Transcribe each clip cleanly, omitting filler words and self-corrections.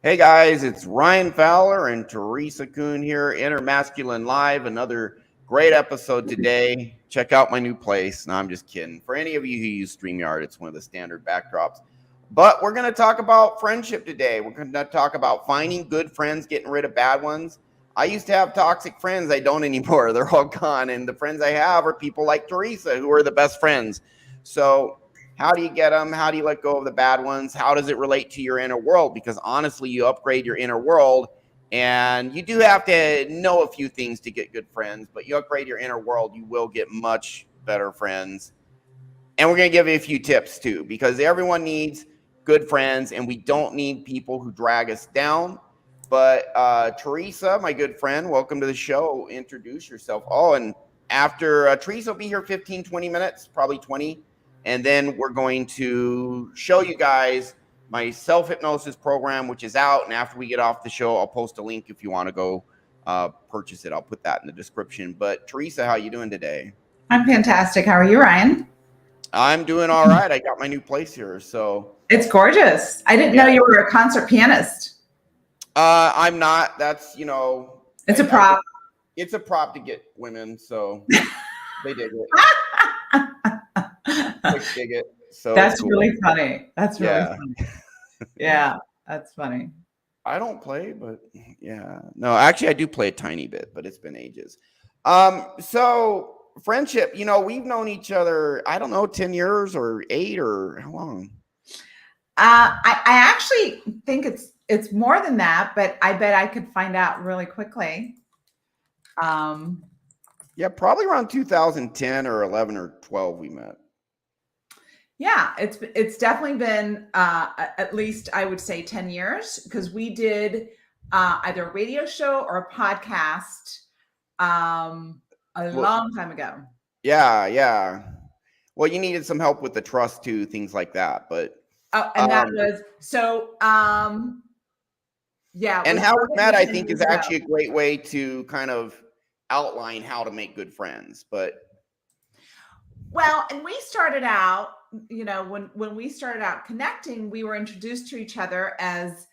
Hey guys, it's Ryan Fowler and Teresa Kuhn here, Inner Masculine Live. Another great episode today. Check out my new place. No, I'm just kidding. For any of you who use StreamYard, it's one of the standard backdrops. But we're going to talk about friendship today. We're going to talk about finding good friends, getting rid of bad ones. I used to have toxic friends. I don't anymore. They're all gone. And the friends I have are people like Teresa, who are the best friends. So how do you get them? How do you let go of the bad ones? How does it relate to your inner world? Because honestly, you upgrade your inner world, and you do have to know a few things to get good friends, but you upgrade your inner world, you will get much better friends. And we're going to give you a few tips too, because everyone needs good friends, and we don't need people who drag us down. But Teresa, my good friend, welcome to the show. Introduce yourself. Oh, and after Teresa will be here 15, 20 minutes, probably 20. And then we're going to show you guys my self-hypnosis program, which is out. And after we get off the show, I'll post a link if you want to go purchase it. I'll put that in the description. But Teresa, how you doing today? I'm fantastic. How are you, Ryan? I'm doing all right. I got my new place here, so it's gorgeous. I didn't know you were a concert pianist. I'm not. That's it's a prop. It's a prop to get women, so they dig it. They dig it. So that's cool. Really funny. That's really funny. Yeah, that's funny. I don't play, but yeah. No, actually I do play a tiny bit, but it's been ages. So friendship, we've known each other, I don't know, 10 years or 8 or how long? I actually think it's more than that, but I bet I could find out really quickly. Yeah, probably around 2010 or 11 or 12 we met. Yeah, it's definitely been at least, I would say, 10 years, because we did either a radio show or a podcast long time ago. Yeah. Well, you needed some help with the trust too, things like that. But that was so. Yeah. And how we met, I think, is actually a great way to kind of outline how to make good friends. But and we started out, when we started out connecting, we were introduced to each other as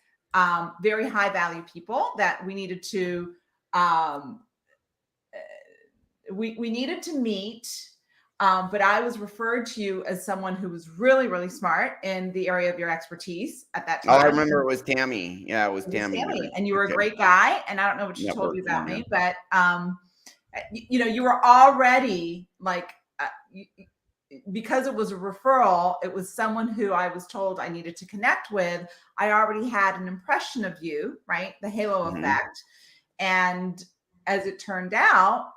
very high value people that we needed to we needed to meet. But I was referred to you as someone who was really, really smart in the area of your expertise at that time. Oh, I remember it was Tammy. Yeah, it was Tammy. And you were a great guy. And I don't know what she told you about me, but you were already like, because it was a referral, it was someone who I was told I needed to connect with. I already had an impression of you, right? The halo effect. And as it turned out,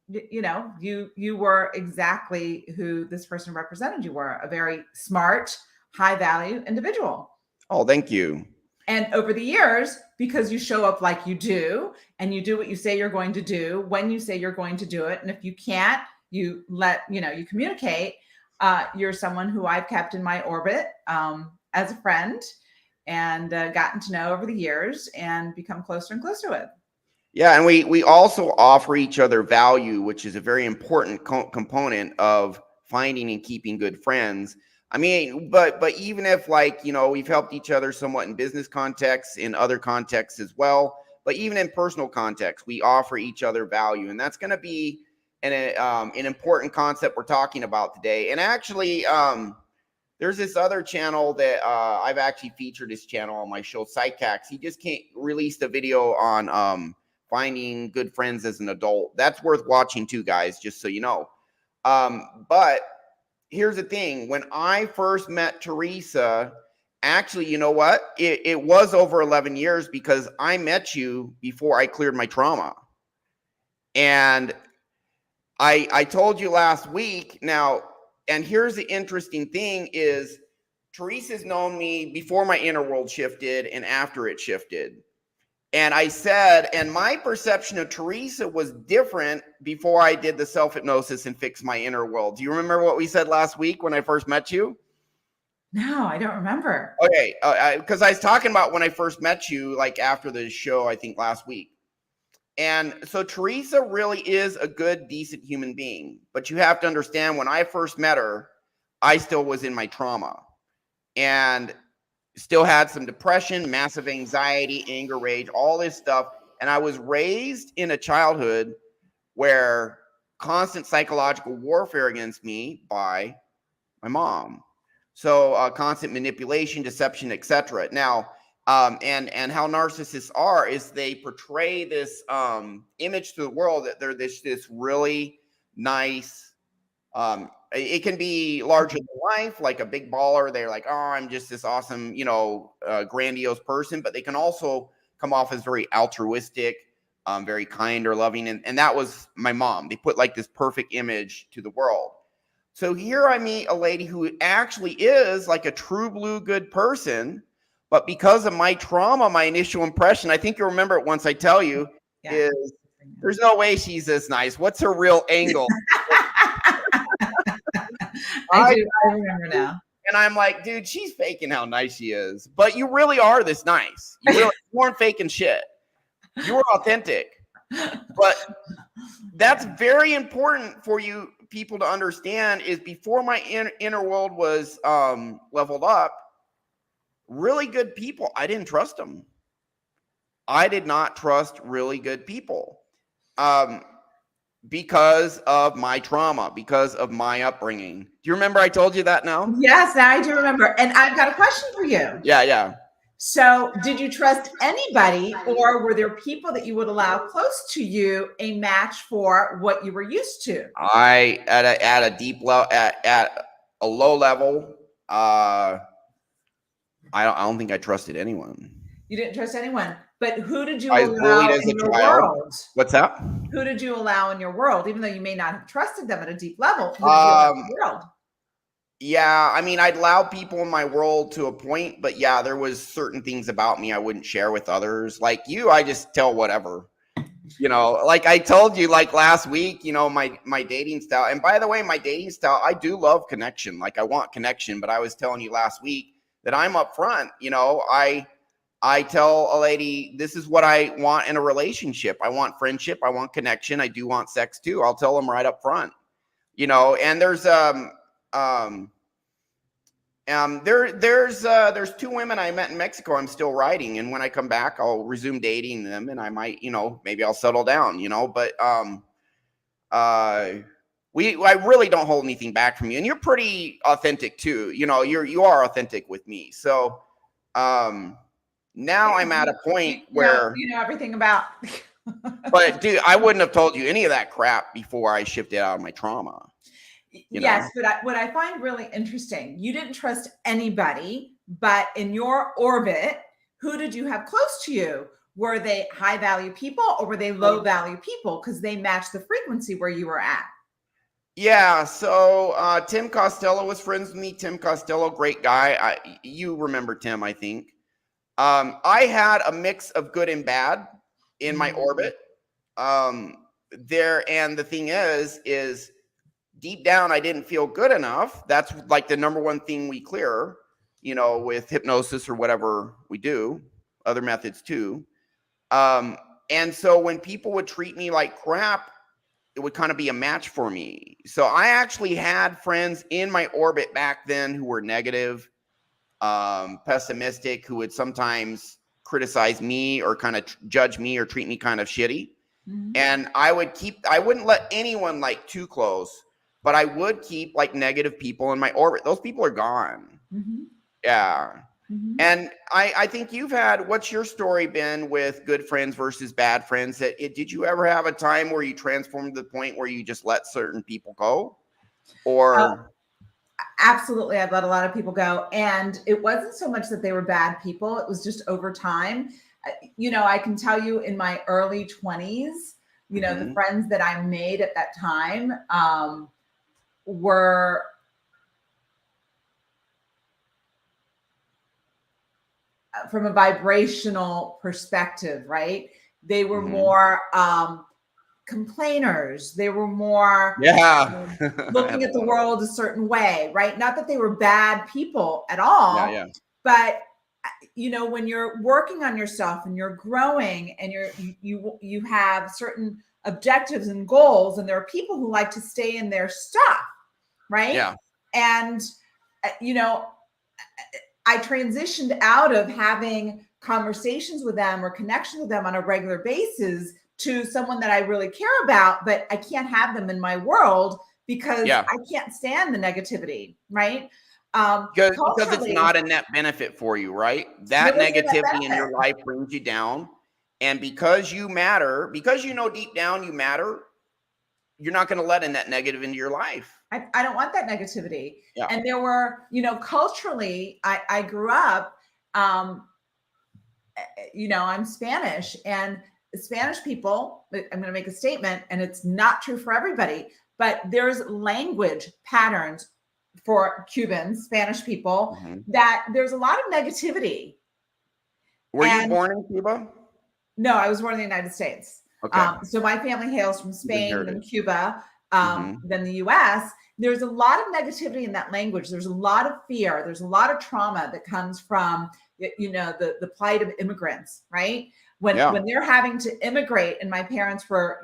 you were exactly who this person represented. You were a very smart, high value individual. Oh, thank you. And over the years, because you show up like you do, and you do what you say you're going to do, when you say you're going to do it. And if you can't, you you communicate. You're someone who I've kept in my orbit as a friend, and gotten to know over the years and become closer and closer with. Yeah, and we also offer each other value, which is a very important component of finding and keeping good friends. I mean, but even if we've helped each other somewhat in business contexts, in other contexts as well, but even in personal context, we offer each other value, and that's going to be an important concept we're talking about today. And actually, there's this other channel that I've actually featured this channel on my show, Psychax. He just released a video on finding good friends as an adult. That's worth watching too, guys, just so you know. But here's the thing. When I first met Teresa, actually, you know what? It was over 11 years, because I met you before I cleared my trauma. And I told you last week now, and here's the interesting thing is Teresa's known me before my inner world shifted and after it shifted. And I said, and my perception of Teresa was different before I did the self-hypnosis and fixed my inner world. Do you remember what we said last week when I first met you? No, I don't remember. Okay, because I was talking about when I first met you, like after the show, I think last week. And so Teresa really is a good, decent human being. But you have to understand, when I first met her, I still was in my trauma. And still had some depression, massive anxiety, anger, rage, all this stuff. And I was raised in a childhood where constant psychological warfare against me by my mom. So constant manipulation, deception, etc. Now, and how narcissists are is they portray this image to the world that they're this really nice. It can be larger than life, like a big baller. They're like, oh, I'm just this awesome, grandiose person. But they can also come off as very altruistic, very kind or loving. And that was my mom. They put like this perfect image to the world. So here I meet a lady who actually is like a true blue good person. But because of my trauma, my initial impression, I think you'll remember it once I tell you, is there's no way she's this nice. What's her real angle? I remember now. And I'm like, dude, she's faking how nice she is. But you really are this nice. You weren't faking shit. You were authentic. But that's very important for you people to understand is before my inner world was leveled up, really good people, I didn't trust them. I did not trust really good people because of my trauma, because of my upbringing. Do you remember I told you that now? Yes, I do remember. And I've got a question for you. Yeah. So did you trust anybody, or were there people that you would allow close to you a match for what you were used to? At a deep level, at a low level, I don't think I trusted anyone. You didn't trust anyone, but who did you allow in your world? What's that? Who did you allow in your world, even though you may not have trusted them at a deep level? Who did you allow in your world? Yeah, I mean, I'd allow people in my world to a point, but yeah, there was certain things about me I wouldn't share with others. Like you, I just tell whatever. Like I told you, like last week, my dating style. And by the way, my dating style, I do love connection. Like I want connection, but I was telling you last week that I'm upfront. I tell a lady, this is what I want in a relationship. I want friendship. I want connection. I do want sex too. I'll tell them right up front. And there's there's two women I met in Mexico I'm still writing, and when I come back I'll resume dating them, and I might, maybe I'll settle down, but I really don't hold anything back from you, and you're pretty authentic too. You are authentic with me. So now I'm at a point where you know everything about but dude, I wouldn't have told you any of that crap before I shifted out of my trauma. Yes, but what I find really interesting, you didn't trust anybody, but in your orbit, who did you have close to you? Were they high value people, or were they low value people? Because they matched the frequency where you were at. Yeah, so Tim Costello was friends with me. Tim Costello, great guy. You remember Tim, I think. I had a mix of good and bad in my orbit. And the thing is deep down, I didn't feel good enough. That's like the number one thing we clear, with hypnosis or whatever we do, other methods too. And so when people would treat me like crap, it would kind of be a match for me. So I actually had friends in my orbit back then who were negative, pessimistic, who would sometimes criticize me or kind of judge me or treat me kind of shitty. And I wouldn't let anyone like too close, but I would keep like negative people in my orbit. Those people are gone. Yeah. And I think what's your story been with good friends versus bad friends? Did you ever have a time where you transformed to the point where you just let certain people go? Or absolutely, I've let a lot of people go. And it wasn't so much that they were bad people. It was just over time. I can tell you in my early 20s, the friends that I made at that time were from a vibrational perspective, right? They were more complainers. They were more looking at the world a certain way, right? Not that they were bad people at all, but when you're working on yourself and you're growing and you have certain objectives and goals, and there are people who like to stay in their stuff, right? And I transitioned out of having conversations with them or connection with them on a regular basis to someone that I really care about, but I can't have them in my world because I can't stand the negativity, right? Because it's not a net benefit for you, right? That negativity in your life brings you down. And because you matter, because you know deep down you matter, you're not going to let in that negative into your life. I don't want that negativity. Yeah. And there were, culturally, I grew up, I'm Spanish, and Spanish people, I'm going to make a statement, and it's not true for everybody, but there's language patterns for Cubans, Spanish people, that there's a lot of negativity. Were you born in Cuba? No, I was born in the United States. Okay. So my family hails from Spain, then Cuba, then the US. There's a lot of negativity in that language. There's a lot of fear. There's a lot of trauma that comes from, the plight of immigrants, right? When they're having to immigrate, and my parents were,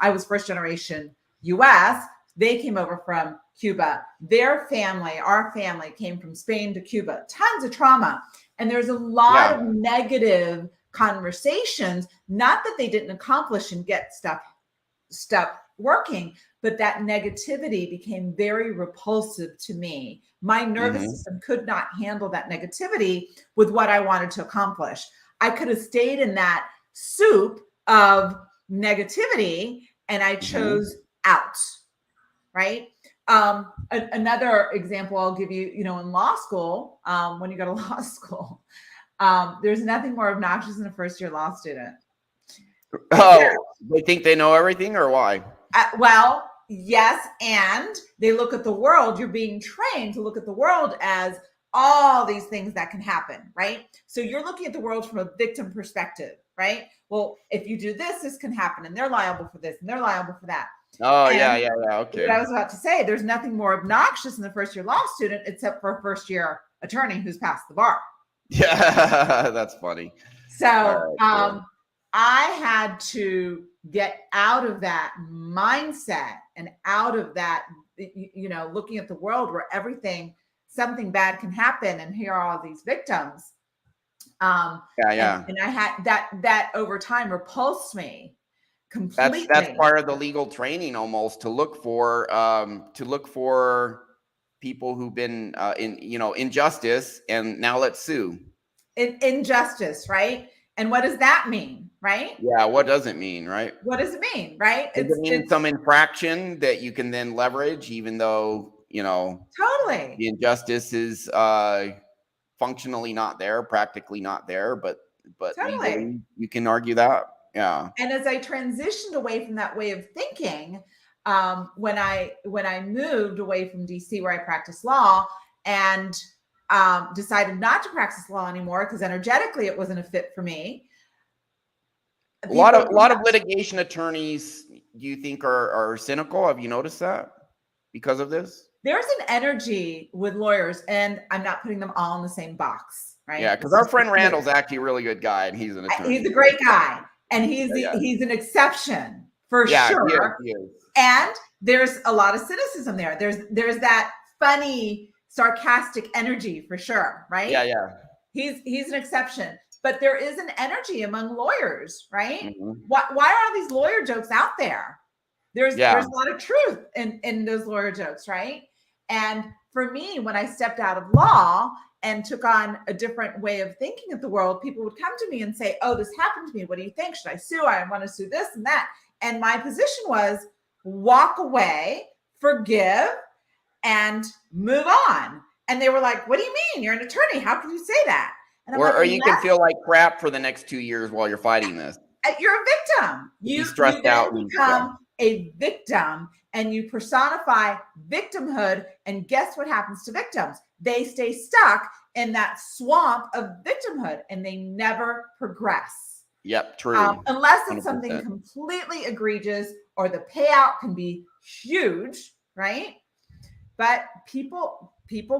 I was first generation US, they came over from Cuba. Their family, our family, came from Spain to Cuba. Tons of trauma. And there's a lot of negative conversations, not that they didn't accomplish and get stuff working, but that negativity became very repulsive to me. My nervous system could not handle that negativity with what I wanted to accomplish. I could have stayed in that soup of negativity, and I chose out, right? Another example I'll give you, in law school, when you go to law school, there's nothing more obnoxious than a first-year law student. They think they know everything, or why? Well, yes, and they look at the world. You're being trained to look at the world as all these things that can happen, right? So you're looking at the world from a victim perspective, right? Well, if you do this, this can happen, and they're liable for this, and they're liable for that. Oh, and okay. What I was about to say, there's nothing more obnoxious than the first-year law student, except for a first-year attorney who's passed the bar. Yeah, that's funny. So I had to get out of that mindset and out of that, looking at the world where something bad can happen, and here are all these victims. And I had that over time repulsed me completely. That's part of the legal training, almost, to look for people who've been injustice, and now let's sue. Injustice, right? And what does that mean, right? Yeah, what does it mean, right? What does it mean, right? Does it mean some infraction that you can then leverage, even though, totally the injustice is functionally not there, practically not there, but totally legally you can argue that. Yeah. And as I transitioned away from that way of thinking, when I moved away from DC, where I practiced law, and decided not to practice law anymore because energetically it wasn't a fit for me. A lot of litigation attorneys, do you think, are cynical? Have you noticed that because of this? There's an energy with lawyers, and I'm not putting them all in the same box, right? Yeah, because our friend Randall's actually a really good guy, and he's an attorney. He's a great guy, and he's an exception for sure. He is. And there's a lot of cynicism there. There's that funny, sarcastic energy for sure, right? Yeah. He's an exception, but there is an energy among lawyers, right? Why are all these lawyer jokes out there? There's a lot of truth in those lawyer jokes, right? And for me, when I stepped out of law and took on a different way of thinking of the world, people would come to me and say, "Oh, this happened to me. What do you think? Should I sue? I want to sue this and that." And my position was walk away, forgive, and move on. And they were like, "What do you mean? You're an attorney. How can you say that?" And I'm or you can feel like crap for the next 2 years while you're fighting this. You're a victim. You stressed out. Become a victim, and you personify victimhood. And guess what happens to victims? They stay stuck in that swamp of victimhood, and they never progress. Yep, true. Unless it's 100%. Something completely egregious, or the payout can be huge, right? But people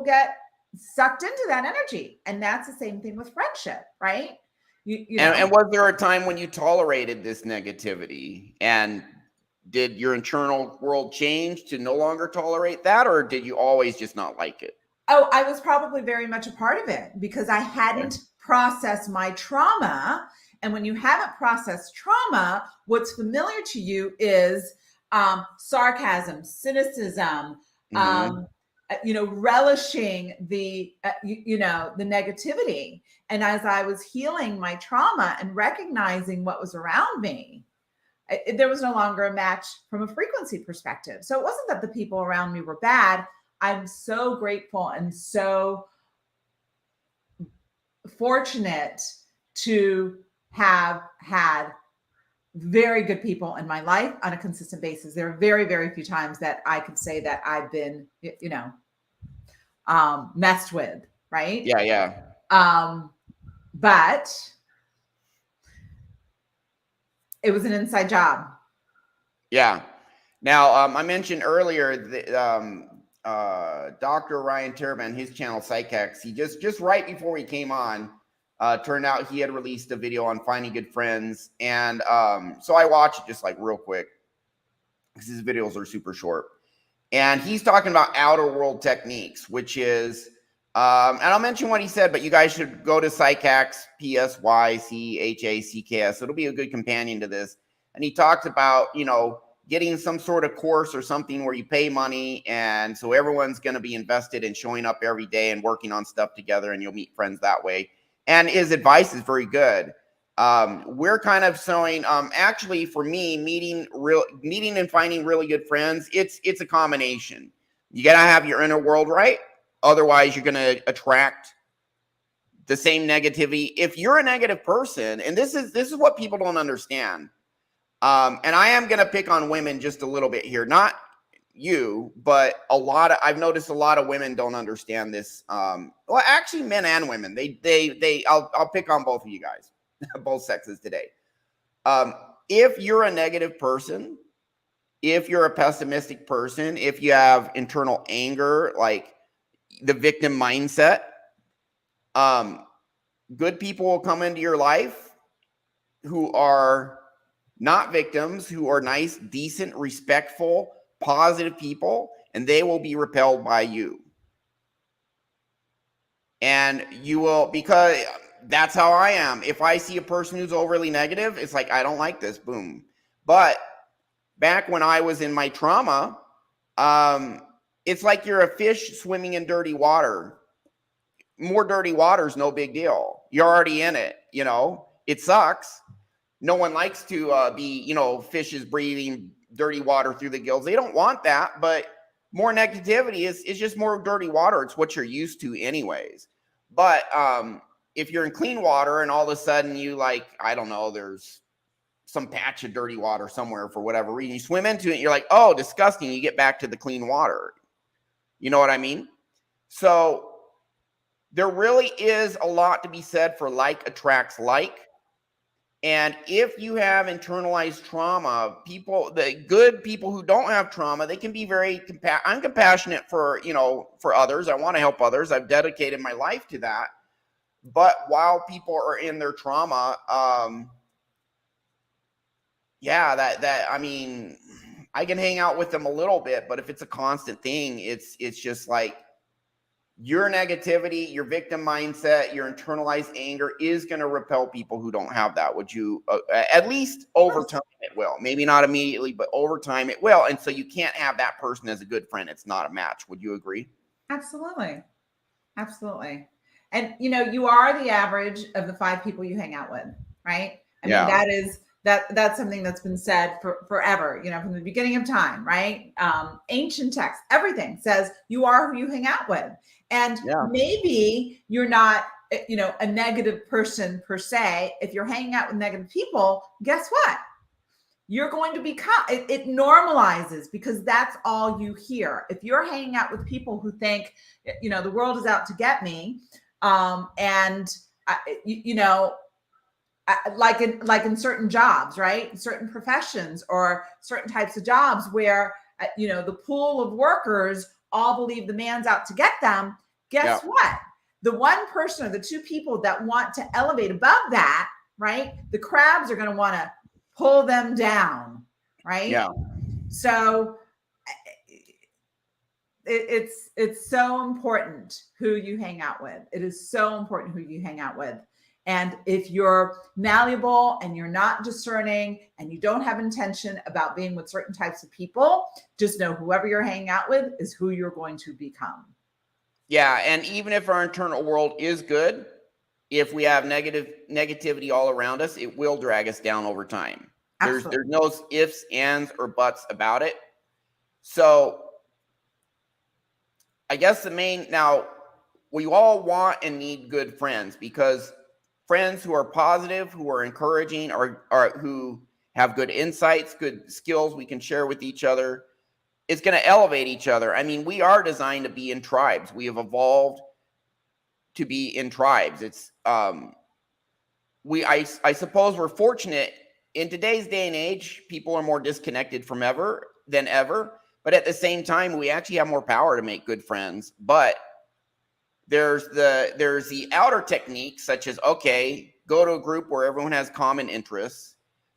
get sucked into that energy, and that's the same thing with friendship, right? And was there a time when you tolerated this negativity, and did your internal world change to no longer tolerate that, or did you always just not like it? Oh, I was probably very much a part of it because I hadn't processed my trauma. And when you haven't processed trauma, what's familiar to you is sarcasm, cynicism, relishing the, the negativity. And as I was healing my trauma and recognizing what was around me, there was no longer a match from a frequency perspective. So it wasn't that the people around me were bad. I'm so grateful and so fortunate to have had very good people in my life on a consistent basis. There are very, very few times that I could say that I've been, messed with, right? Yeah. But it was an inside job. Yeah. Now, I mentioned earlier that Dr. Ryan Teresa, his channel Psychex, he just right before he came on, turned out he had released a video on finding good friends. And so I watched it just like real quick because his videos are super short. And he's talking about outer world techniques, which is, and I'll mention what he said, but you guys should go to Psychex, PSYCHACKS. It'll be a good companion to this. And he talked about, getting some sort of course or something where you pay money. And so everyone's going to be invested in showing up every day and working on stuff together, and you'll meet friends that way. And his advice is very good. We're kind of showing, actually for me, meeting and finding really good friends. It's a combination. You got to have your inner world right. Otherwise you're going to attract the same negativity. If you're a negative person, and this is what people don't understand. And I am going to pick on women just a little bit here, not you, but I've noticed a lot of women don't understand this. Well, actually men and women, I'll pick on both of you guys, both sexes today. If you're a negative person, if you're a pessimistic person, if you have internal anger, like the victim mindset, good people will come into your life who are not victims, who are nice, decent, respectful, positive people, and they will be repelled by you. And you will, because that's how I am. If I see a person who's overly negative, it's like, I don't like this, boom. But back when I was in my trauma, it's like you're a fish swimming in dirty water. More dirty water is no big deal. You're already in it, it sucks. No one likes to be, fishes breathing dirty water through the gills. They don't want that, but more negativity is just more dirty water. It's what you're used to anyways. But if you're in clean water and all of a sudden you I don't know, there's some patch of dirty water somewhere for whatever reason, you swim into it, and you're like, oh, disgusting. You get back to the clean water. You know what I mean? So there really is a lot to be said for like attracts like. And if you have internalized trauma, the good people who don't have trauma, they can be very I'm compassionate for others. I want to help others. I've dedicated my life to that. But while people are in their trauma, I can hang out with them a little bit, but if it's a constant thing, it's just like your negativity, your victim mindset, your internalized anger is going to repel people who don't have that. Would you, at least over time it will, maybe not immediately, but over time it will. And so you can't have that person as a good friend. It's not a match. Would you agree? Absolutely. Absolutely. And, you are the average of the 5 people you hang out with, right? I mean, that's something that's been said for forever, from the beginning of time, right? Ancient texts, everything says you are who you hang out with. And maybe you're not, a negative person per se. If you're hanging out with negative people, guess what? You're going to become, it normalizes because that's all you hear. If you're hanging out with people who think, the world is out to get me, like in certain jobs, right? Certain professions or certain types of jobs where, the pool of workers all believe the man's out to get them. Guess what? The one person or the 2 people that want to elevate above that, right? The crabs are going to want to pull them down, right? Yeah. So it's so important who you hang out with. It is so important who you hang out with. And if you're malleable and you're not discerning and you don't have intention about being with certain types of people, just know whoever you're hanging out with is who you're going to become. Yeah. And even if our internal world is good, if we have negativity all around us, it will drag us down over time. There's no ifs, ands, or buts about it. So I guess now we all want and need good friends, because friends who are positive, who are encouraging, or who have good insights, good skills we can share with each other, it's going to elevate each other. I mean, we are designed to be in tribes. We have evolved to be in tribes. It's I suppose we're fortunate in today's day and age. People are more disconnected than ever, but at the same time, we actually have more power to make good friends. But there's the outer techniques, such as, okay, go to a group where everyone has common interests,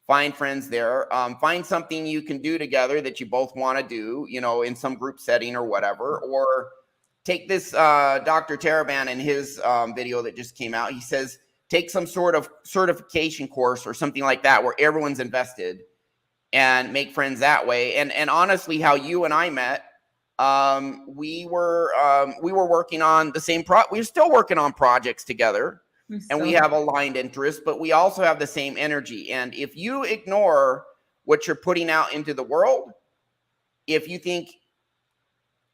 find friends there, find something you can do together that you both want to do, in some group setting or whatever. Or take this Dr. Taraban in his video that just came out. He says, take some sort of certification course or something like that where everyone's invested, and make friends that way. And honestly, how you and I met, we were working on the same we're still working on projects together, and we have aligned interests, but we also have the same energy. And if you ignore what you're putting out into the world, if you think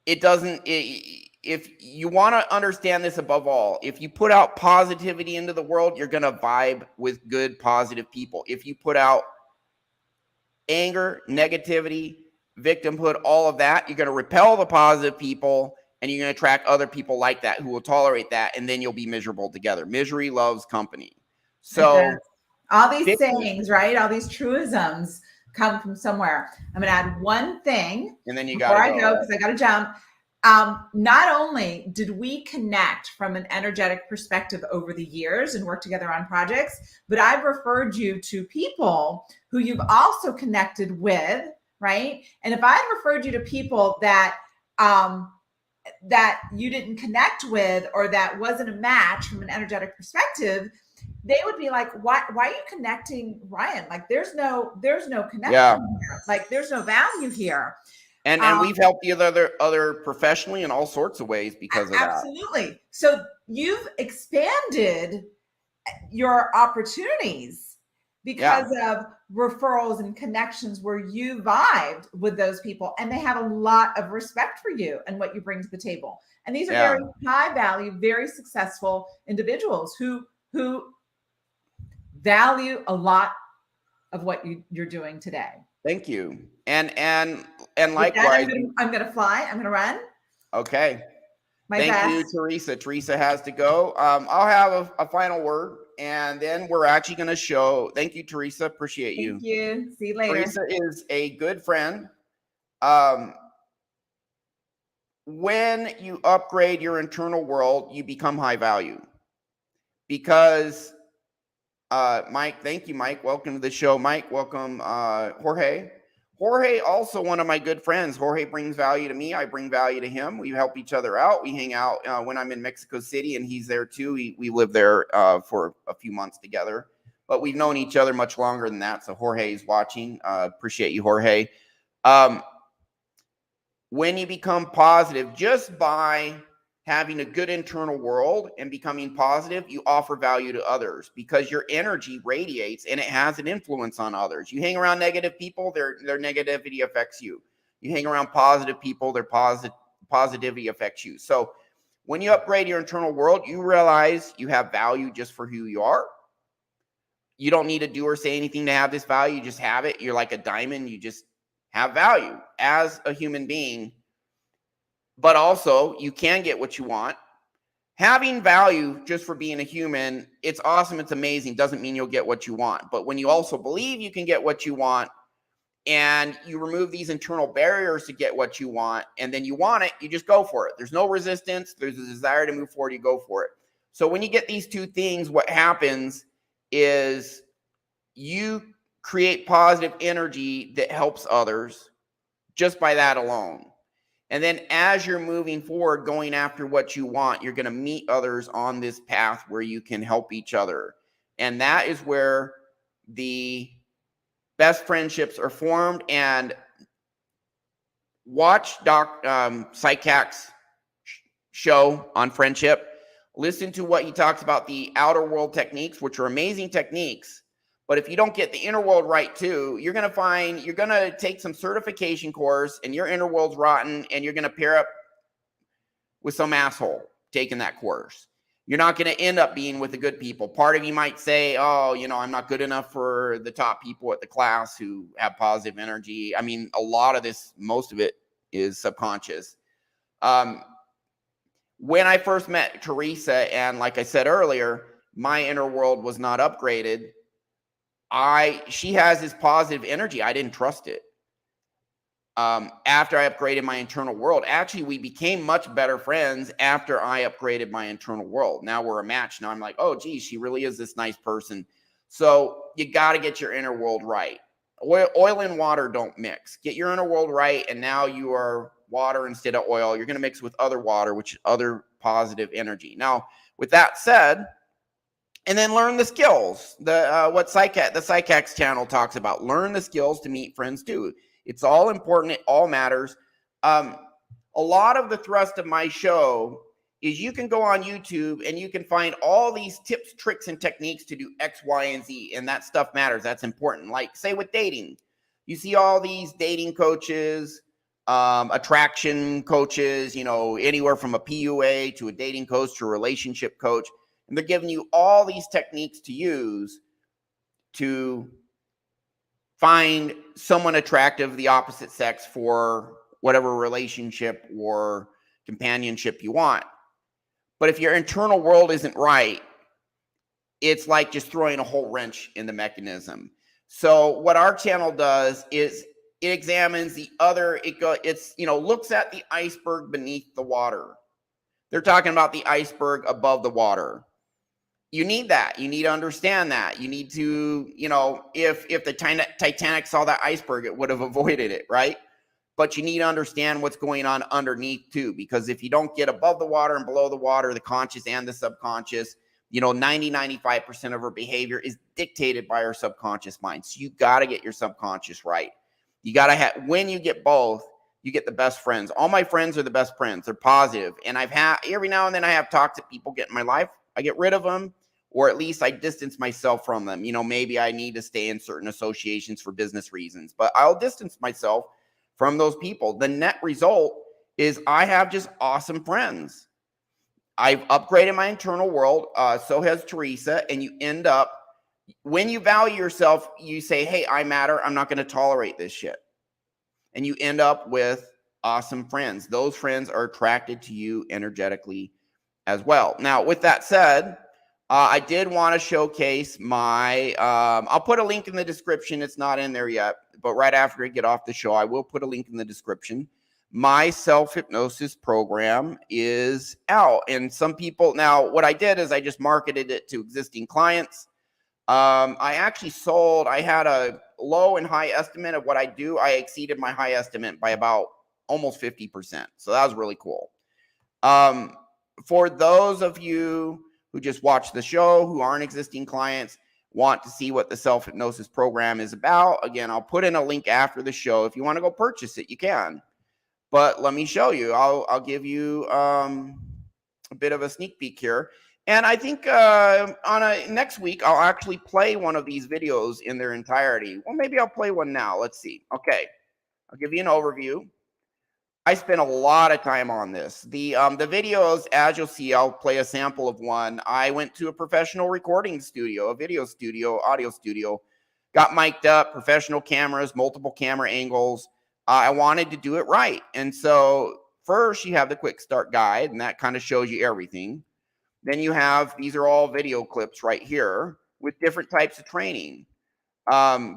it doesn't, if you want to understand this above all, if you put out positivity into the world, you're going to vibe with good, positive people. If you put out anger, negativity, victimhood, all of that, you're going to repel the positive people, and you're going to attract other people like that who will tolerate that, and then you'll be miserable together. Misery loves company. So all these sayings, right? All these truisms come from somewhere. I'm going to add one thing, and then before I go, because I got to jump. Not only did we connect from an energetic perspective over the years and work together on projects, but I've referred you to people who you've also connected with, right? And if I had referred you to people that that you didn't connect with, or that wasn't a match from an energetic perspective, they would be like, why are you connecting Ryan? Like, there's no connection here. Like, there's no value here. And we've helped the other professionally in all sorts of ways because of that. Absolutely. So you've expanded your opportunities because of referrals and connections where you vibed with those people, and they have a lot of respect for you and what you bring to the table. And these are very high value, very successful individuals who value a lot of what you're doing today. Thank you. And likewise, I'm gonna fly. I'm gonna run. Okay. Thank you, Teresa. Teresa has to go. I'll have a final word, and then we're actually going to show. Thank you, Teresa. Appreciate you. Thank you. See you later. Teresa is a good friend. When you upgrade your internal world, you become high value. Because Mike, thank you, Mike. Welcome to the show. Mike, welcome. Jorge. Jorge, also one of my good friends. Jorge brings value to me. I bring value to him. We help each other out. We hang out when I'm in Mexico City, and he's there too. We live there for a few months together, but we've known each other much longer than that. So Jorge is watching. Appreciate you, Jorge. When you become positive, just by having a good internal world and becoming positive, you offer value to others, because your energy radiates and it has an influence on others. You hang around negative people, their negativity affects you. You hang around positive people, their positivity affects you. So when you upgrade your internal world, you realize you have value just for who you are. You don't need to do or say anything to have this value. You just have it. You're like a diamond. You just have value as a human being. But also, you can get what you want. Having value just for being a human, it's awesome, it's amazing, doesn't mean you'll get what you want. But when you also believe you can get what you want, and you remove these internal barriers to get what you want, and then you want it, you just go for it. There's no resistance. There's a desire to move forward. You go for it. So when you get these two things, what happens is you create positive energy that helps others just by that alone. And then as you're moving forward, going after what you want, you're going to meet others on this path where you can help each other. And that is where the best friendships are formed. And watch Psychac's show on friendship. Listen to what he talks about, the outer world techniques, which are amazing techniques. But if you don't get the inner world right too, you're going to take some certification course and your inner world's rotten, and you're going to pair up with some asshole taking that course. You're not going to end up being with the good people. Part of you might say, oh, I'm not good enough for the top people at the class who have positive energy. I mean, a lot of this, most of it is subconscious. When I first met Teresa, and like I said earlier, my inner world was not upgraded. She has this positive energy. I didn't trust it. After I upgraded my internal world, actually, we became much better friends after I upgraded my internal world. Now we're a match. Now I'm like, oh, geez, she really is this nice person. So you got to get your inner world right. Oil and water don't mix. Get your inner world right, and now you are water instead of oil. You're going to mix with other water, which is other positive energy. Now, with that said, and then learn the skills. What the Psychac's channel talks about. Learn the skills to meet friends too. It's all important. It all matters. A lot of the thrust of my show is you can go on YouTube and you can find all these tips, tricks, and techniques to do X, Y, and Z. And that stuff matters. That's important. Like, say, with dating, you see all these dating coaches, attraction coaches, anywhere from a PUA to a dating coach to a relationship coach. And they're giving you all these techniques to use to find someone attractive of the opposite sex for whatever relationship or companionship you want. But if your internal world isn't right, it's like just throwing a whole wrench in the mechanism. So what our channel does is it examines looks at the iceberg beneath the water. They're talking about the iceberg above the water. You need that. You need to understand that. You need to, if the Titanic saw that iceberg, it would have avoided it, right? But you need to understand what's going on underneath too, because if you don't get above the water and below the water, the conscious and the subconscious, 95% of our behavior is dictated by our subconscious mind. So you got to get your subconscious right. You got to when you get both, you get the best friends. All my friends are the best friends. They're positive. And every now and then I have toxic people get in my life. I get rid of them. Or at least I distance myself from them. Maybe I need to stay in certain associations for business reasons, but I'll distance myself from those people. The net result is I have just awesome friends. I've upgraded my internal world. So has Teresa. And you end up, when you value yourself, you say, hey, I matter. I'm not going to tolerate this shit. And you end up with awesome friends. Those friends are attracted to you energetically as well. Now, with that said, I did want to showcase my, I'll put a link in the description. It's not in there yet, but right after I get off the show, I will put a link in the description. My self-hypnosis program is out. And some people, now what I did is I just marketed it to existing clients. I actually I had a low and high estimate of what I do. I exceeded my high estimate by about almost 50%. So that was really cool. For those of you who just watch the show, who aren't existing clients, want to see what the self-hypnosis program is about, again, I'll put in a link after the show. If you want to go purchase it, you can. But let me show you. I'll give you a bit of a sneak peek here. And I think next week, I'll actually play one of these videos in their entirety. Well, maybe I'll play one now. Let's see. Okay. I'll give you an overview. I spent a lot of time on this. The videos, as you'll see, I'll play a sample of one. I went to a professional recording studio, a video studio, audio studio, got mic'd up, professional cameras, multiple camera angles. I wanted to do it right. And so first you have the quick start guide, and that kind of shows you everything. Then you have, these are all video clips right here with different types of training.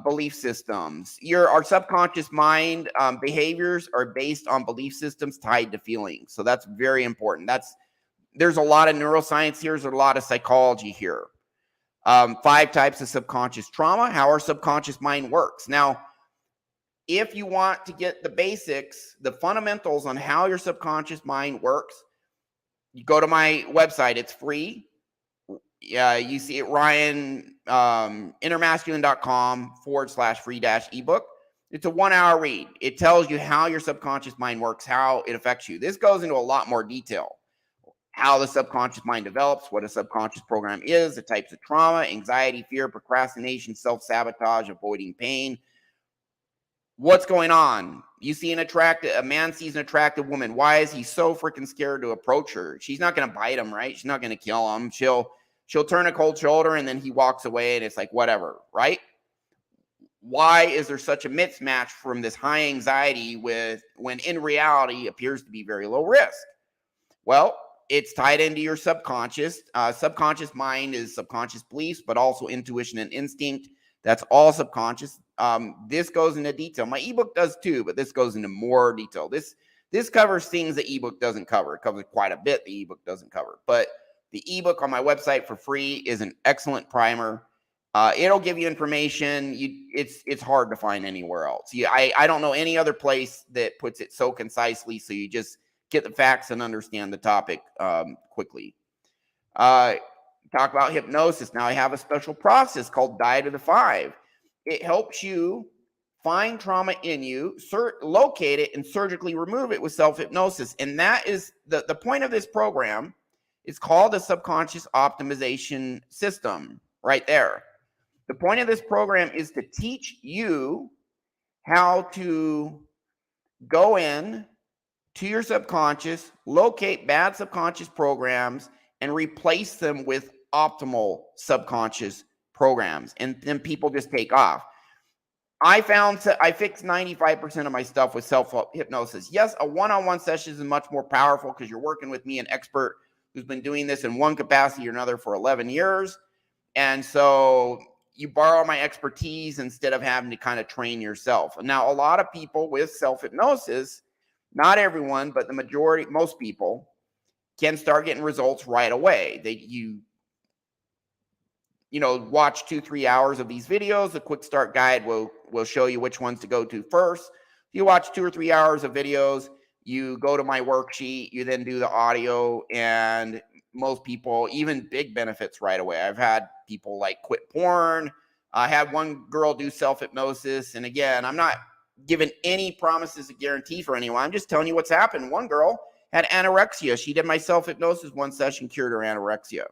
Belief systems. Our subconscious mind behaviors are based on belief systems tied to feelings. So that's very important. There's a lot of neuroscience here. There's a lot of psychology here. 5 types of subconscious trauma, how our subconscious mind works. Now, if you want to get the basics, the fundamentals on how your subconscious mind works, you go to my website. It's free. Yeah, you see it, Ryan, innermasculine.com/free-ebook. It's a 1-hour read. It tells you how your subconscious mind works, how it affects you. This goes into a lot more detail. How the subconscious mind develops, what a subconscious program is, the types of trauma, anxiety, fear, procrastination, self-sabotage, avoiding pain. What's going on? You see a man sees an attractive woman. Why is he so freaking scared to approach her? She's not going to bite him, right? She's not going to kill him. She'll turn a cold shoulder and then he walks away and it's like, whatever, right? Why is there such a mismatch from this high anxiety when in reality appears to be very low risk? Well, it's tied into your subconscious. Subconscious mind is subconscious beliefs, but also intuition and instinct. That's all subconscious. This goes into detail. My ebook does too, but this goes into more detail. This covers things the ebook doesn't cover. It covers quite a bit the ebook doesn't cover. But the ebook on my website for free is an excellent primer. It'll give you information. It's hard to find anywhere else. I don't know any other place that puts it so concisely, so you just get the facts and understand the topic quickly. Talk about hypnosis. Now I have a special process called Diet of the Five. It helps you find trauma in you, locate it, and surgically remove it with self-hypnosis. And that is the point of this program. It's called the subconscious optimization system right there. The point of this program is to teach you how to go in to your subconscious, locate bad subconscious programs, and replace them with optimal subconscious programs. And then people just take off. I fixed 95% of my stuff with self-hypnosis. Yes, a one-on-one session is much more powerful because you're working with me, an expert who's been doing this in one capacity or another for 11 years. And so you borrow my expertise instead of having to kind of train yourself. Now, a lot of people with self-hypnosis, not everyone, but the majority, most people can start getting results right away. You watch 2-3 hours of these videos. The quick start guide will show you which ones to go to first. You watch 2 or 3 hours of videos, you go to my worksheet, you then do the audio, and most people, even big benefits right away. I've had people like quit porn. I had one girl do self-hypnosis. And again, I'm not giving any promises or guarantee for anyone. I'm just telling you what's happened. One girl had anorexia. She did my self-hypnosis one session, cured her anorexia.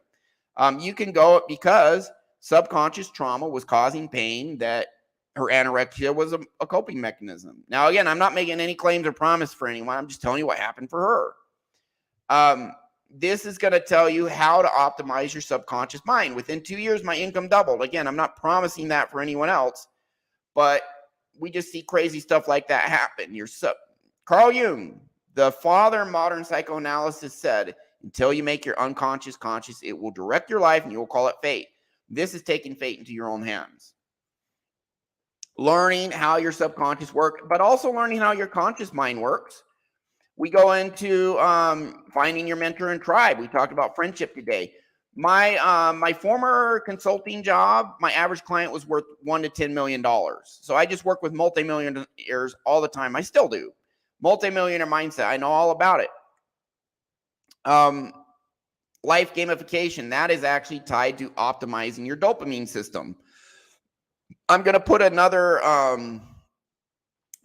You can go because subconscious trauma was causing pain, that her anorexia was a coping mechanism. Now, again, I'm not making any claims or promise for anyone. I'm just telling you what happened for her. This is going to tell you how to optimize your subconscious mind. Within 2 years, my income doubled. Again, I'm not promising that for anyone else, but we just see crazy stuff like that happen. Carl Jung, the father of modern psychoanalysis, said, until you make your unconscious conscious, it will direct your life and you will call it fate. This is taking fate into your own hands. Learning how your subconscious works, but also learning how your conscious mind works. We go into finding your mentor and tribe. We talked about friendship today. My former consulting job, my average client was worth $1 to $10 million. So I just work with multimillionaires all the time. I still do. Multimillionaire mindset. I know all about it. Life gamification, that is actually tied to optimizing your dopamine system. I'm going to put another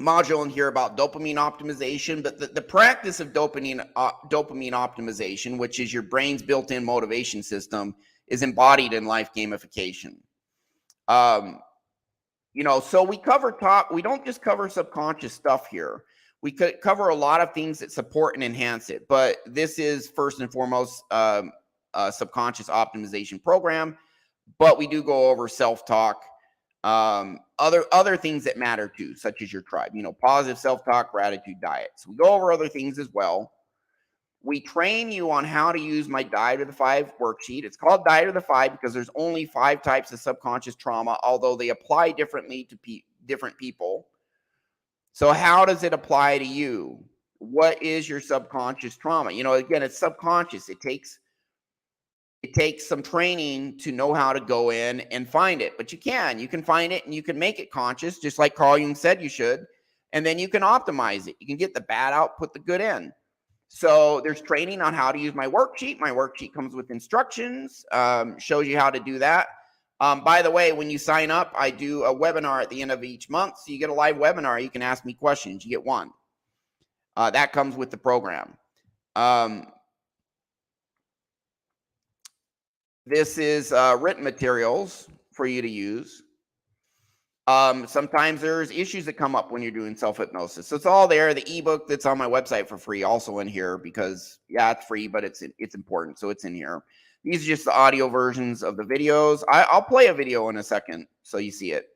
module in here about dopamine optimization, but the practice of dopamine optimization, which is your brain's built-in motivation system, is embodied in life gamification. So we don't just cover subconscious stuff here. We could cover a lot of things that support and enhance it, but this is first and foremost a subconscious optimization program. But we do go over self-talk, other things that matter too, such as your tribe, positive self-talk, gratitude, diet. So we go over other things as well. We train you on how to use my Diet of the Five worksheet. It's called Diet of the Five because there's only 5 types of subconscious trauma, although they apply differently to different people. So how does it apply to you? What is your subconscious trauma? Again, it's subconscious. It takes some training to know how to go in and find it, but you can find it and you can make it conscious, just like Carl Jung said you should. And then you can optimize it. You can get the bad out, put the good in. So there's training on how to use my worksheet. My worksheet comes with instructions, shows you how to do that. By the way, when you sign up, I do a webinar at the end of each month. So you get a live webinar. You can ask me questions. You get one. That comes with the program. This is written materials for you to use. Sometimes there's issues that come up when you're doing self-hypnosis. So it's all there. The ebook that's on my website for free, also in here, because yeah, it's free, but it's important. So it's in here. These are just the audio versions of the videos. I'll play a video in a second so you see it.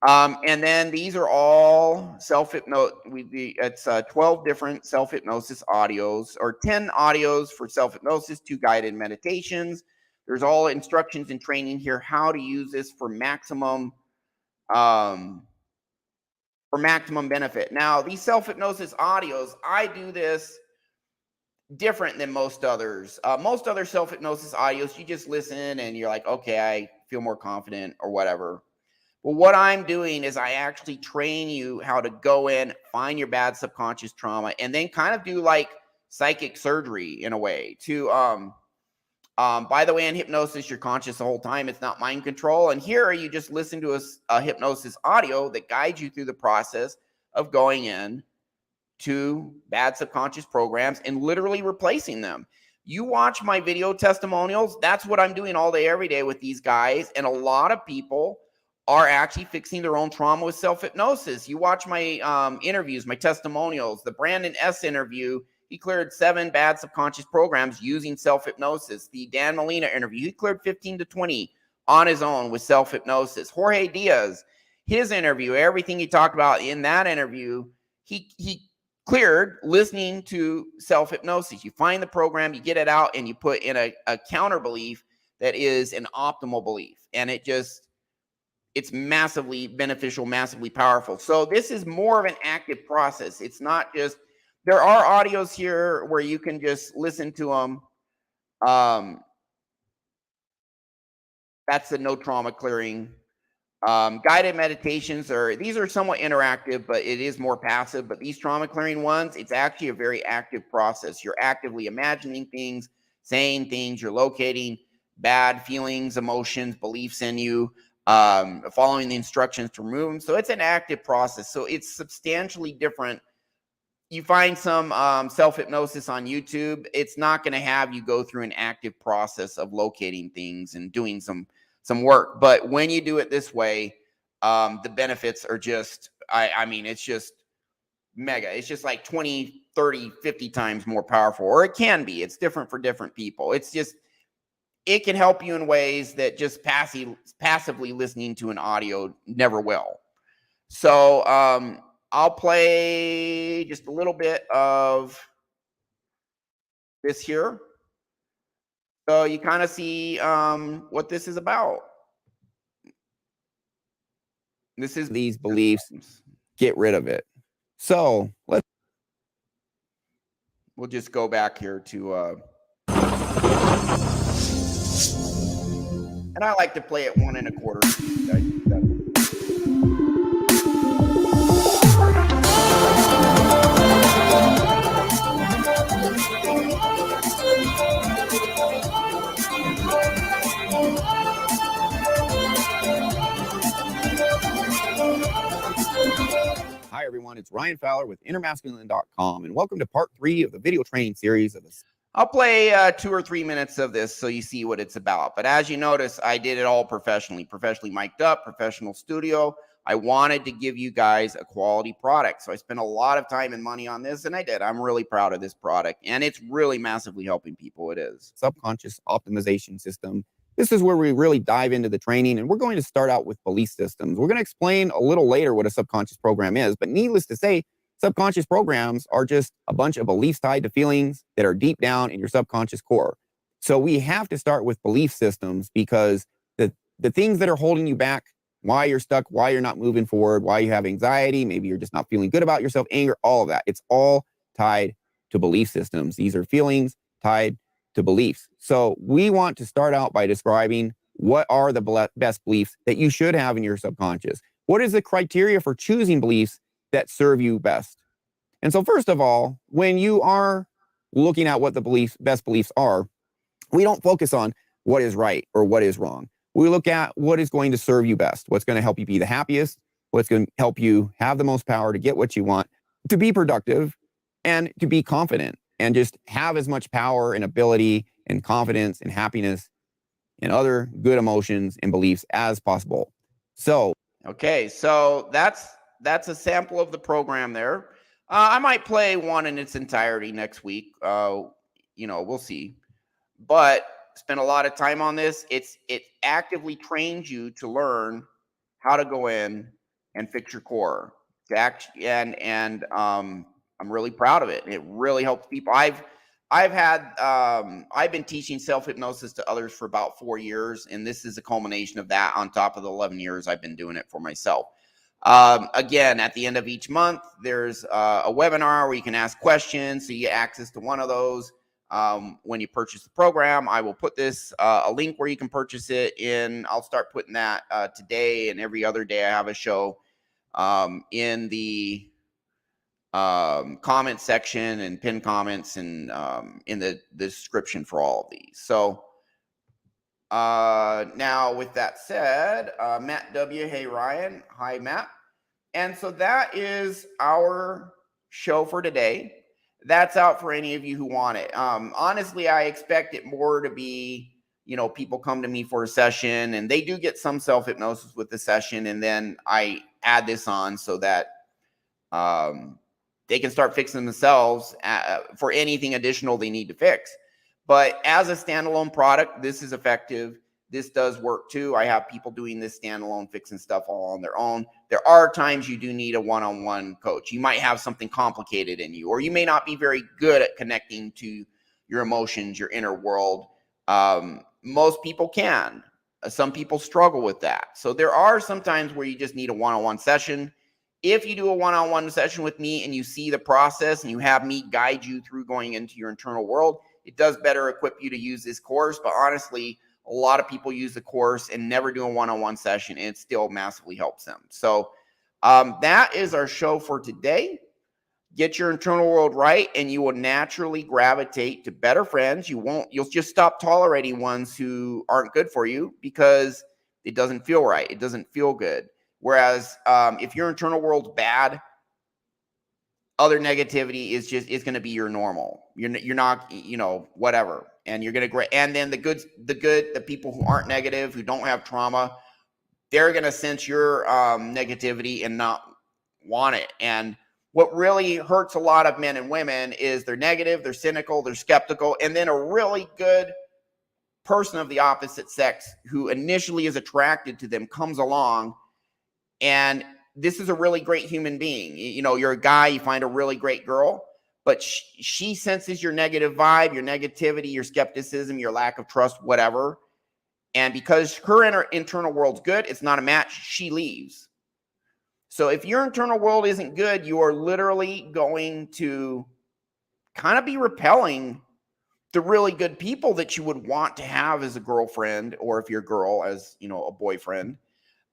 And then these are all self-hypnosis. It's 12 different self-hypnosis audios, or 10 audios for self-hypnosis, 2 guided meditations. There's all instructions and training here how to use this for maximum benefit. Now, these self-hypnosis audios, I do this different than most others. Most other self-hypnosis audios, you just listen and you're like, okay, I feel more confident or whatever. But what I'm doing is I actually train you how to go in, find your bad subconscious trauma, and then kind of do like psychic surgery in a way to, by the way, in hypnosis, you're conscious the whole time. It's not mind control. And here you just listen to a hypnosis audio that guides you through the process of going in to bad subconscious programs and literally replacing them. You watch my video testimonials. That's what I'm doing all day, every day with these guys. And a lot of people are actually fixing their own trauma with self-hypnosis. You watch my interviews, my testimonials, the Brandon S. interview. He cleared 7 bad subconscious programs using self-hypnosis. The Dan Molina interview, he cleared 15 to 20 on his own with self-hypnosis. Jorge Diaz, his interview, everything he talked about in that interview, he cleared listening to self-hypnosis. You find the program, you get it out, and you put in a counter belief that is an optimal belief. And it's massively beneficial, massively powerful. So this is more of an active process. It's not just, there are audios here where you can just listen to them. That's the no trauma clearing. Guided meditations these are somewhat interactive, but it is more passive. But these trauma clearing ones, it's actually a very active process. You're actively imagining things, saying things, you're locating bad feelings, emotions, beliefs in you, following the instructions to remove them. So it's an active process. So it's substantially different. You find some self-hypnosis on YouTube, it's not going to have you go through an active process of locating things and doing some work. But when you do it this way, the benefits are just, I mean, it's just mega. It's just like 20, 30, 50 times more powerful, or it can be. It's different for different people. It's just, it can help you in ways that just passively listening to an audio never will. So I'll play just a little bit of this here. So you kind of see what this is about. This is these beliefs. Get rid of it. So we'll just go back here to and I like to play it 1 1/4. Hi, everyone. It's Ryan Fowler with InnerMasculine.com, and welcome to part 3 of the video training series of this. I'll play 2 or 3 minutes of this so you see what it's about. But as you notice, I did it all professionally mic'd up, professional studio. I wanted to give you guys a quality product. So I spent a lot of time and money on this, and I did. I'm really proud of this product, and it's really massively helping people. It is. Subconscious optimization system. This is where we really dive into the training, and we're going to start out with belief systems. We're going to explain a little later what a subconscious program is, but needless to say, subconscious programs are just a bunch of beliefs tied to feelings that are deep down in your subconscious core. So we have to start with belief systems, because the things that are holding you back, why you're stuck, why you're not moving forward, why you have anxiety, maybe you're just not feeling good about yourself, anger, all of that. It's all tied to belief systems. These are feelings tied to beliefs. So we want to start out by describing what are the best beliefs that you should have in your subconscious. What is the criteria for choosing beliefs that serve you best. And so first of all, when you are looking at what the best beliefs are, we don't focus on what is right or what is wrong. We look at what is going to serve you best, what's going to help you be the happiest, what's going to help you have the most power to get what you want, to be productive, and to be confident, and just have as much power and ability and confidence and happiness and other good emotions and beliefs as possible. So, okay, so that's a sample of the program there. I might play one in its entirety next week. We'll see. But spend a lot of time on this. It actively trains you to learn how to go in and fix your core. I'm really proud of it. It really helps people. I've been teaching self-hypnosis to others for about 4 years, and this is a culmination of that on top of the 11 years I've been doing it for myself. Again, at the end of each month, there's a webinar where you can ask questions, so you get access to one of those. When you purchase the program, I will put this a link where you can purchase it in. I'll start putting that today, and every other day I have a show in the comment section and pin comments and in the description for all of these. So now with that said, Matt W. Hey, Ryan. Hi, Matt. And so that is our show for today. That's out for any of you who want it. Honestly, I expect it more to be, people come to me for a session, and they do get some self-hypnosis with the session, and then I add this on so that they can start fixing themselves for anything additional they need to fix. But as a standalone product, this is effective. This does work too. I have people doing this standalone, fixing stuff all on their own. There are times you do need a one-on-one coach. You might have something complicated in you, or you may not be very good at connecting to your emotions, your inner world. Most people can. Some people struggle with that. So there are some times where you just need a one-on-one session. If you do a one-on-one session with me and you see the process and you have me guide you through going into your internal world, it does better equip you to use this course. But honestly, a lot of people use the course and never do a one-on-one session, and it still massively helps them. So that is our show for today. Get your internal world right, and you will naturally gravitate to better friends. You'll just stop tolerating ones who aren't good for you because it doesn't feel right. It doesn't feel good. Whereas if your internal world's bad, other negativity is going to be your normal. You're not, whatever. And you're going to, and then the people who aren't negative, who don't have trauma, they're going to sense your negativity and not want it. And what really hurts a lot of men and women is they're negative, they're cynical, they're skeptical, and then a really good person of the opposite sex who initially is attracted to them comes along, and this is a really great human being. You're a guy, you find a really great girl, but she senses your negative vibe, your negativity, your skepticism, your lack of trust, whatever. And because her internal world's good, it's not a match, she leaves. So if your internal world isn't good, you are literally going to kind of be repelling the really good people that you would want to have as a girlfriend, or if you're a girl, as a boyfriend.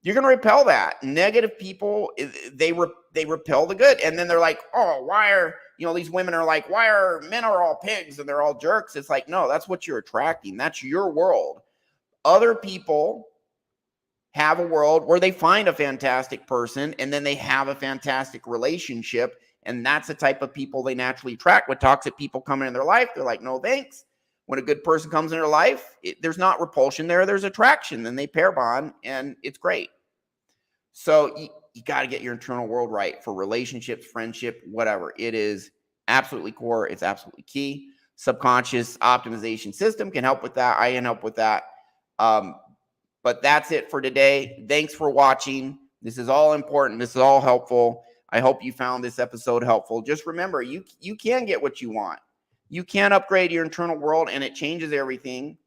You're going to repel that. Negative people, they repel the good. And then they're like, oh, why are, these women are like, why are men are all pigs and they're all jerks? It's like, no, that's what you're attracting. That's your world. Other people have a world where they find a fantastic person and then they have a fantastic relationship. And that's the type of people they naturally attract. When toxic people come in their life, they're like, no, thanks. When a good person comes in their life, there's not repulsion there. There's attraction. Then they pair bond, and it's great. So you got to get your internal world right for relationships, friendship, whatever. It is absolutely core. It's absolutely key. Subconscious optimization system can help with that. I can help with that. But that's it for today. Thanks for watching. This is all important. This is all helpful. I hope you found this episode helpful. Just remember, you can get what you want. You can upgrade your internal world, and it changes everything.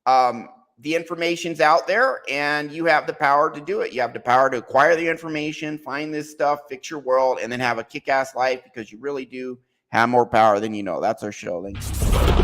The information's out there, and you have the power to do it. You have the power to acquire the information, find this stuff, fix your world, and then have a kick-ass life, because you really do have more power than you know. That's our show. Thanks.